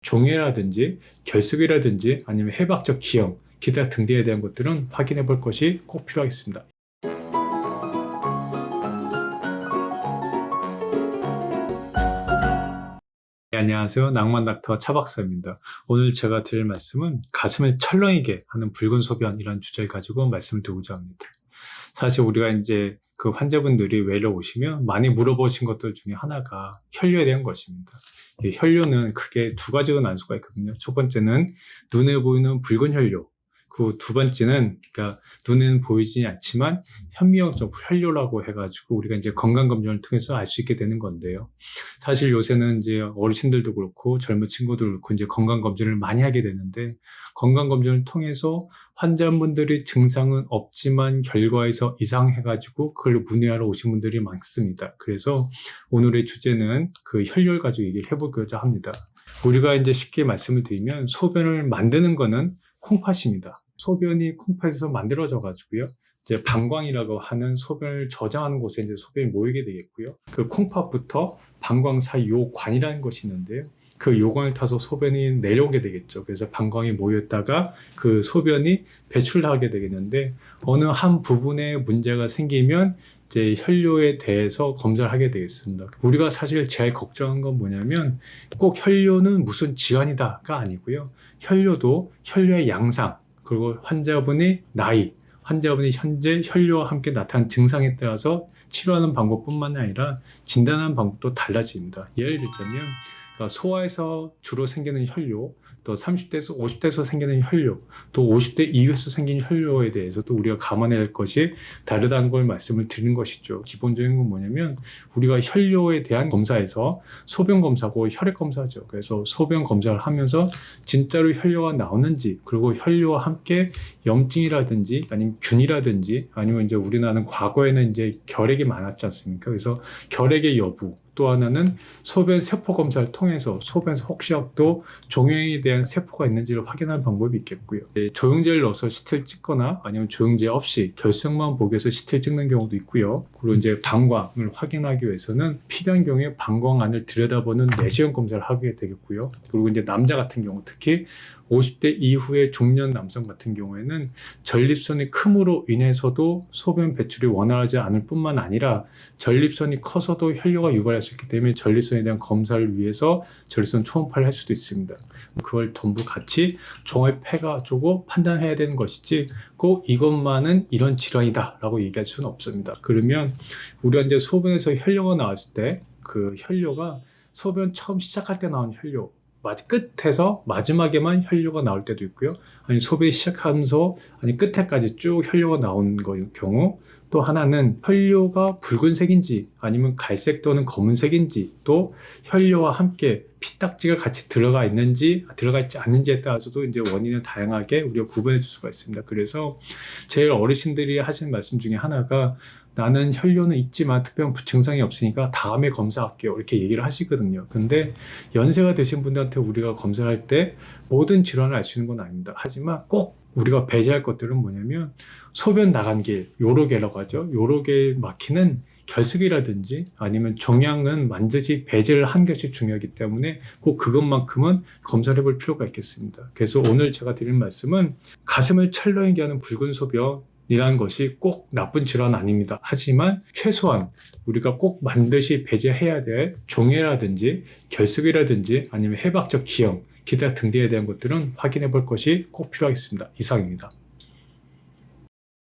종해라든지 결석이라든지 아니면 해박적 기형, 기타 등등에 대한 것들은 확인해 볼 것이 꼭 필요하겠습니다. 네, 안녕하세요. 낭만 닥터 차박사입니다. 오늘 제가 드릴 말씀은 가슴을 철렁이게 하는 붉은 소변이라는 주제를 가지고 말씀을 드리고자 합니다. 사실 우리가 이제 그 환자분들이 외래 오시면 많이 물어보신 것들 중에 하나가 혈뇨에 대한 것입니다. 이 혈뇨는 크게 두 가지로 나눌 수가 있거든요. 첫 번째는 눈에 보이는 붉은 혈뇨. 그 두 번째는 그러니까 눈에는 보이지 않지만 현미경적 혈뇨라고 해가지고 우리가 이제 건강 검진을 통해서 알 수 있게 되는 건데요. 사실 요새는 이제 어르신들도 그렇고 젊은 친구들 그렇고 이제 건강 검진을 많이 하게 되는데 건강 검진을 통해서 환자분들이 증상은 없지만 결과에서 이상해가지고 그걸 문의하러 오신 분들이 많습니다. 그래서 오늘의 주제는 그 혈뇨를 가지고 얘기를 해보고자 합니다. 우리가 이제 쉽게 말씀을 드리면 소변을 만드는 거는 콩팥입니다. 소변이 콩팥에서 만들어져 가지고요. 이제 방광이라고 하는 소변을 저장하는 곳에 이제 소변이 모이게 되겠고요. 그 콩팥부터 방광 사이 요관이라는 것이 있는데요. 그 요관을 타서 소변이 내려오게 되겠죠. 그래서 방광이 모였다가 그 소변이 배출하게 되겠는데 어느 한 부분에 문제가 생기면 이제 혈뇨에 대해서 검사를 하게 되겠습니다. 우리가 사실 제일 걱정한 건 뭐냐면 꼭 혈뇨는 무슨 질환이다가 아니고요. 혈뇨도 혈뇨의 양상, 그리고 환자분의 나이, 환자분이 현재 혈뇨와 함께 나타난 증상에 따라서 치료하는 방법뿐만 아니라 진단하는 방법도 달라집니다. 예를 들자면 그러니까 소아에서 주로 생기는 혈뇨, 또 30대에서 50대에서 생기는 혈뇨, 또 50대 이후에서 생기는 혈뇨에 대해서도 우리가 감안해야 할 것이 다르다는 걸 말씀을 드리는 것이죠. 기본적인 건 뭐냐면 우리가 혈뇨에 대한 검사에서 소변 검사고 혈액 검사죠. 그래서 소변 검사를 하면서 진짜로 혈뇨가 나오는지, 그리고 혈뇨와 함께 염증이라든지 아니면 균이라든지 아니면 이제 우리나라는 과거에는 이제 결핵이 많았지 않습니까? 그래서 결핵의 여부, 또 하나는 소변 세포 검사를 통해서 소변에서 혹시라도 종양에 대한 세포가 있는지를 확인하는 방법이 있겠고요. 조영제를 넣어서 CT를 찍거나 아니면 조영제 없이 결석만 보기 위해서 CT를 찍는 경우도 있고요. 그리고 이제 방광을 확인하기 위해서는 필요한 경우에 방광 안을 들여다보는 내시경 검사를 하게 되겠고요. 그리고 이제 남자 같은 경우 특히 50대 이후의 중년 남성 같은 경우에는 전립선이 큼으로 인해서도 소변 배출이 원활하지 않을 뿐만 아니라 전립선이 커서도 혈뇨가 유발할 수 있기 때문에 전립선에 대한 검사를 위해서 전립선 초음파를 할 수도 있습니다. 그걸 전부 같이 종합해가지고 판단해야 되는 것이지 꼭 이것만은 이런 질환이다 라고 얘기할 수는 없습니다. 그러면 우리가 이제 소변에서 혈뇨가 나왔을 때 그 혈뇨가 소변 처음 시작할 때 나온 혈뇨, 끝에서 마지막에만 혈뇨가 나올 때도 있고요. 아니 소변이 시작하면서 아니 끝에까지 쭉 혈뇨가 나온 경우, 또 하나는 혈뇨가 붉은색인지 아니면 갈색 또는 검은색인지, 또 혈뇨와 함께 피딱지가 같이 들어가 있는지 들어가 있지 않는지에 따라서도 이제 원인을 다양하게 우리가 구분해 줄 수가 있습니다. 그래서 제일 어르신들이 하시는 말씀 중에 하나가 나는 혈뇨는 있지만 특별한 증상이 없으니까 다음에 검사할게요 이렇게 얘기를 하시거든요. 근데 연세가 드신 분들한테 우리가 검사할 때 모든 질환을 알 수 있는 건 아닙니다. 하지만 꼭 우리가 배제할 것들은 뭐냐면 소변 나간 길, 요로개라고 하죠. 요로개 막히는 결석이라든지 아니면 종양은 반드시 배제를 한 것이 중요하기 때문에 꼭 그것만큼은 검사를 해볼 필요가 있겠습니다. 그래서 오늘 제가 드릴 말씀은 가슴을 철렁이게 하는 붉은 소변 이라는 것이 꼭 나쁜 질환 아닙니다. 하지만 최소한 우리가 꼭 반드시 배제해야 될 종해라든지 결석이라든지 아니면 해박적 기형, 기타 등등에 대한 것들은 확인해 볼 것이 꼭 필요하겠습니다. 이상입니다.